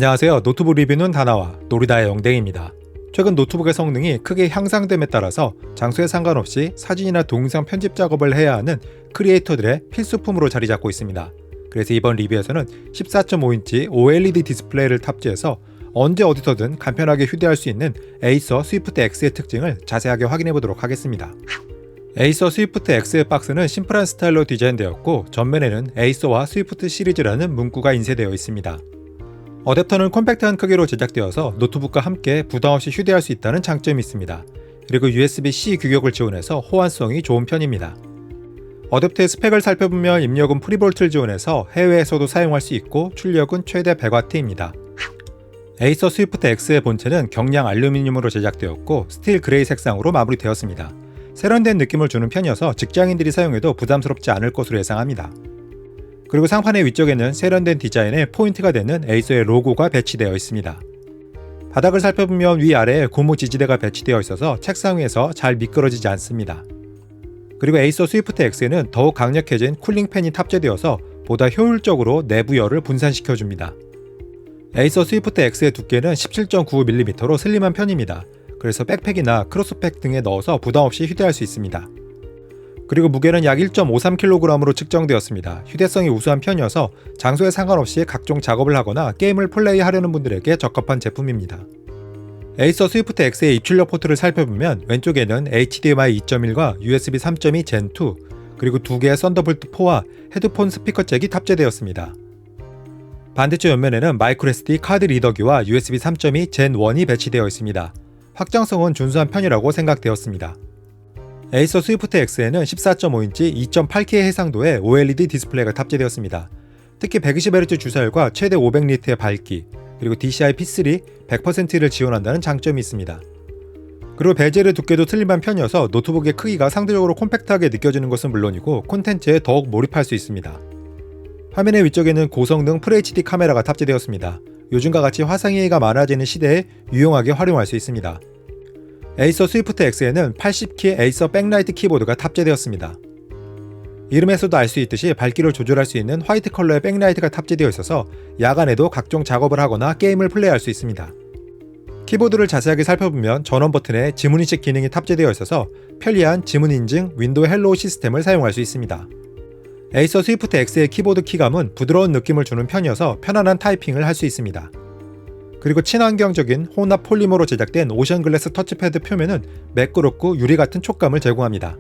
안녕하세요. 노트북 리뷰는 다나와 노리다의 영댕입니다. 최근 노트북의 성능이 크게 향상됨에 따라서 장소에 상관없이 사진이나 동영상 편집 작업을 해야 하는 크리에이터들의 필수품으로 자리 잡고 있습니다. 그래서 이번 리뷰에서는 14.5인치 OLED 디스플레이를 탑재해서 언제 어디서든 간편하게 휴대할 수 있는 에이서 스위프트 X의 특징을 자세하게 확인해 보도록 하겠습니다. 에이서 스위프트 X의 박스는 심플한 스타일로 디자인되었고 전면에는 에이서와 스위프트 시리즈라는 문구가 인쇄되어 있습니다. 어댑터는 컴팩트한 크기로 제작되어서 노트북과 함께 부담없이 휴대할 수 있다는 장점이 있습니다. 그리고 USB-C 규격을 지원해서 호환성이 좋은 편입니다. 어댑터의 스펙을 살펴보면 입력은 프리볼트를 지원해서 해외에서도 사용할 수 있고 출력은 최대 100W입니다. 에이서 스위프트 X의 본체는 경량 알루미늄으로 제작되었고 스틸 그레이 색상으로 마무리되었습니다. 세련된 느낌을 주는 편이어서 직장인들이 사용해도 부담스럽지 않을 것으로 예상합니다. 그리고 상판의 위쪽에는 세련된 디자인에 포인트가 되는 에이서의 로고가 배치되어 있습니다. 바닥을 살펴보면 위아래에 고무 지지대가 배치되어 있어서 책상 위에서 잘 미끄러지지 않습니다. 그리고 에이서 스위프트 X에는 더욱 강력해진 쿨링팬이 탑재되어서 보다 효율적으로 내부 열을 분산시켜줍니다. 에이서 스위프트 X의 두께는 17.95mm로 슬림한 편입니다. 그래서 백팩이나 크로스백 등에 넣어서 부담없이 휴대할 수 있습니다. 그리고 무게는 약 1.53kg으로 측정되었습니다. 휴대성이 우수한 편이어서 장소에 상관없이 각종 작업을 하거나 게임을 플레이하려는 분들에게 적합한 제품입니다. 에이서 스위프트 X의 입출력 포트를 살펴보면 왼쪽에는 HDMI 2.1과 USB 3.2 Gen 2, 그리고 두 개의 썬더볼트 4와 헤드폰 스피커 잭이 탑재되었습니다. 반대쪽 옆면에는 마이크로SD 카드 리더기와 USB 3.2 Gen 1이 배치되어 있습니다. 확장성은 준수한 편이라고 생각되었습니다. 에이서 스위프트 X에는 14.5인치 2.8K 해상도의 OLED 디스플레이가 탑재되었습니다. 특히 120Hz 주사율과 최대 500L의 밝기, 그리고 DCI P3 100%를 지원한다는 장점이 있습니다. 그리고 베젤의 두께도 슬림한 편이어서 노트북의 크기가 상대적으로 콤팩트하게 느껴지는 것은 물론이고 콘텐츠에 더욱 몰입할 수 있습니다. 화면의 위쪽에는 고성능 FHD 카메라가 탑재되었습니다. 요즘과 같이 화상회의가 많아지는 시대에 유용하게 활용할 수 있습니다. 에이서 스위프트 X에는 80키 에이서 백라이트 키보드가 탑재되었습니다. 이름에서도 알 수 있듯이 밝기를 조절할 수 있는 화이트 컬러의 백라이트가 탑재되어 있어서 야간에도 각종 작업을 하거나 게임을 플레이할 수 있습니다. 키보드를 자세하게 살펴보면 전원 버튼에 지문인식 기능이 탑재되어 있어서 편리한 지문 인증 윈도우 헬로우 시스템을 사용할 수 있습니다. 에이서 스위프트 X의 키보드 키감은 부드러운 느낌을 주는 편이어서 편안한 타이핑을 할 수 있습니다. 그리고 친환경적인 혼합 폴리머로 제작된 오션글래스 터치패드 표면은 매끄럽고 유리 같은 촉감을 제공합니다.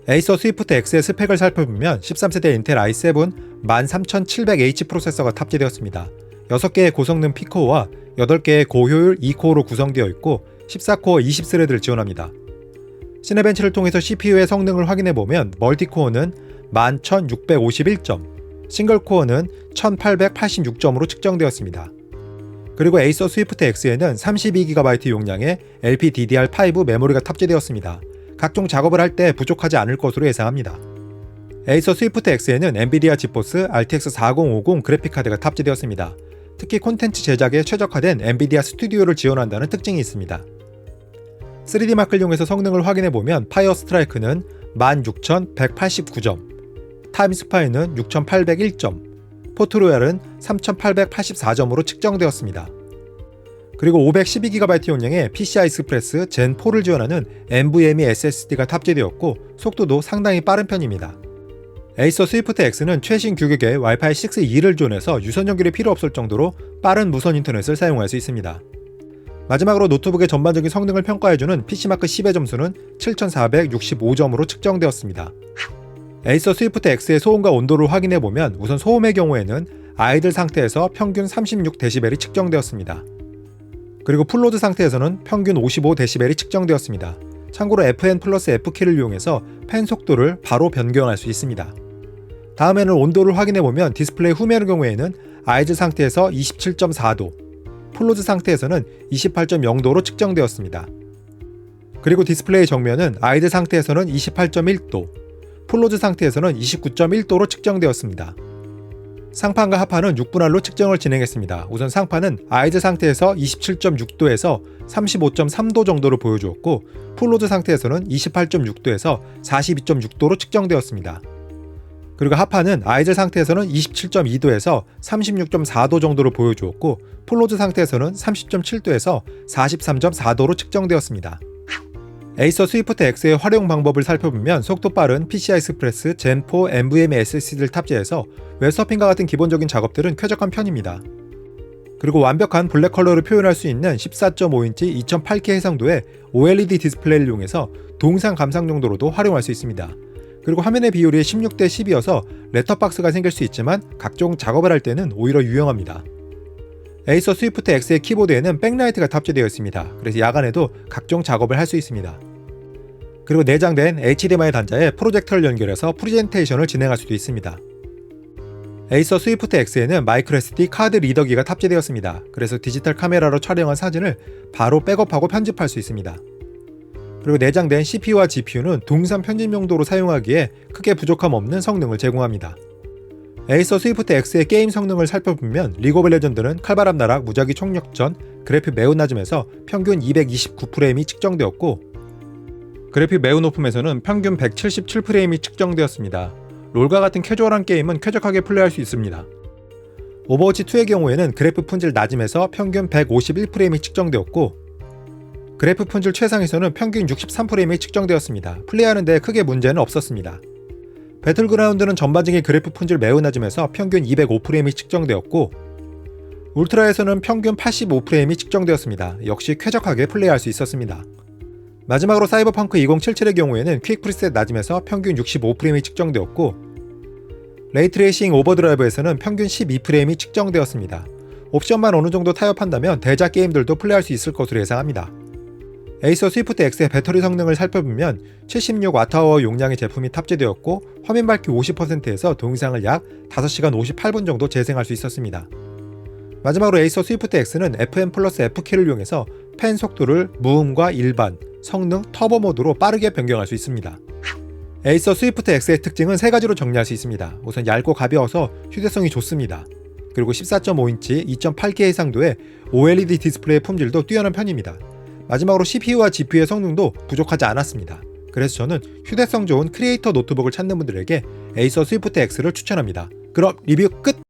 에이서 스위프트 X의 스펙을 살펴보면 13세대 인텔 i7 13700H 프로세서가 탑재되었습니다. 6개의 고성능 P코어와 8개의 고효율 2코어로 구성되어 있고 14코어 20스레드를 지원합니다. 시네벤치를 통해서 CPU의 성능을 확인해보면 멀티코어는 11651점, 싱글코어는 1886점으로 측정되었습니다. 그리고 에이서 스위프트 X에는 32GB 용량의 LPDDR5 메모리가 탑재되었습니다. 각종 작업을 할 때 부족하지 않을 것으로 예상합니다. 에이서 스위프트 X에는 엔비디아 지포스 RTX 4050 그래픽카드가 탑재되었습니다. 특히 콘텐츠 제작에 최적화된 엔비디아 스튜디오를 지원한다는 특징이 있습니다. 3D 마크를 이용해서 성능을 확인해보면 파이어 스트라이크는 16189점, 타임스파이는 6801점, 포트로얄은 3884점으로 측정되었습니다. 그리고 512GB 용량의 PCI 익스프레스 Gen 4를 지원하는 NVMe SSD가 탑재되었고 속도도 상당히 빠른 편입니다. 에이서 스위프트 X는 최신 규격의 와이파이 6E를 지원해서 유선 연결이 필요 없을 정도로 빠른 무선 인터넷을 사용할 수 있습니다. 마지막으로 노트북의 전반적인 성능을 평가해주는 PC마크 10의 점수는 7465점으로 측정되었습니다. 에이서 스위프트 X의 소음과 온도를 확인해보면 우선 소음의 경우에는 아이들 상태에서 평균 36dB이 측정되었습니다. 그리고 풀로드 상태에서는 평균 55dB이 측정되었습니다. 참고로 FN 플러스 F키를 이용해서 펜 속도를 바로 변경할 수 있습니다. 다음에는 온도를 확인해보면 디스플레이 후면의 경우에는 아이들 상태에서 27.4도, 풀로드 상태에서는 28.0도로 측정되었습니다. 그리고 디스플레이 정면은 아이들 상태에서는 28.1도, 풀로드 상태에서는 29.1도로 측정되었습니다. 상판과 하판은 6분할로 측정을 진행했습니다. 우선 상판은 아이들 상태에서 27.6도에서 35.3도 정도로 보여주었고 풀로드 상태에서는 28.6도에서 42.6도로 측정되었습니다. 그리고 하판은 아이들 상태에서는 27.2도에서 36.4도 정도로 보여주었고 폴로즈 상태에서는 30.7도에서 43.4도로 측정되었습니다. 에이서 스위프트 X의 활용 방법을 살펴보면 속도 빠른 PCI 익스프레스 젠4 NVMe SSD를 탑재해서 웹서핑과 같은 기본적인 작업들은 쾌적한 편입니다. 그리고 완벽한 블랙 컬러를 표현할 수 있는 14.5인치 28K 해상도의 OLED 디스플레이를 이용해서 동영상 감상 용도로도 활용할 수 있습니다. 그리고 화면의 비율이 16대 10이어서 렛터박스가 생길 수 있지만 각종 작업을 할 때는 오히려 유용합니다. 에이서 스위프트 X의 키보드에는 백라이트가 탑재되어 있습니다. 그래서 야간에도 각종 작업을 할 수 있습니다. 그리고 내장된 HDMI 단자에 프로젝터를 연결해서 프레젠테이션을 진행할 수도 있습니다. 에이서 스위프트 X에는 마이크로SD 카드 리더기가 탑재되었습니다. 그래서 디지털 카메라로 촬영한 사진을 바로 백업하고 편집할 수 있습니다. 그리고 내장된 CPU와 GPU는 동영상 편집 용도로 사용하기에 크게 부족함 없는 성능을 제공합니다. 에이서 스위프트 X의 게임 성능을 살펴보면 리그 오브 레전드는 칼바람 나락 무작위 총력전 그래픽 매우 낮음에서 평균 229프레임이 측정되었고 그래픽 매우 높음에서는 평균 177프레임이 측정되었습니다. 롤과 같은 캐주얼한 게임은 쾌적하게 플레이할 수 있습니다. 오버워치2의 경우에는 그래픽 품질 낮음에서 평균 151프레임이 측정되었고 그래픽 품질 최상에서는 평균 63프레임이 측정되었습니다. 플레이하는데 크게 문제는 없었습니다. 배틀그라운드는 전반적인 그래픽 품질 매우 낮음에서 평균 205프레임이 측정되었고 울트라에서는 평균 85프레임이 측정되었습니다. 역시 쾌적하게 플레이할 수 있었습니다. 마지막으로 사이버펑크 2077의 경우에는 퀵 프리셋 낮음에서 평균 65프레임이 측정되었고 레이트레이싱 오버드라이브에서는 평균 12프레임이 측정되었습니다. 옵션만 어느 정도 타협한다면 대작 게임들도 플레이할 수 있을 것으로 예상합니다. 에이서 스위프트 X의 배터리 성능을 살펴보면 76Wh 용량의 제품이 탑재되었고 화면 밝기 50%에서 동영상을 약 5시간 58분 정도 재생할 수 있었습니다. 마지막으로 에이서 스위프트 X는 FM 플러스 F키를 이용해서 펜 속도를 무음과 일반, 성능, 터보 모드로 빠르게 변경할 수 있습니다. 에이서 스위프트 X의 특징은 3가지로 정리할 수 있습니다. 우선 얇고 가벼워서 휴대성이 좋습니다. 그리고 14.5인치 2.8K 해상도의 OLED 디스플레이 품질도 뛰어난 편입니다. 마지막으로 CPU와 GPU의 성능도 부족하지 않았습니다. 그래서 저는 휴대성 좋은 크리에이터 노트북을 찾는 분들에게 에이서 스위프트 X를 추천합니다. 그럼 리뷰 끝!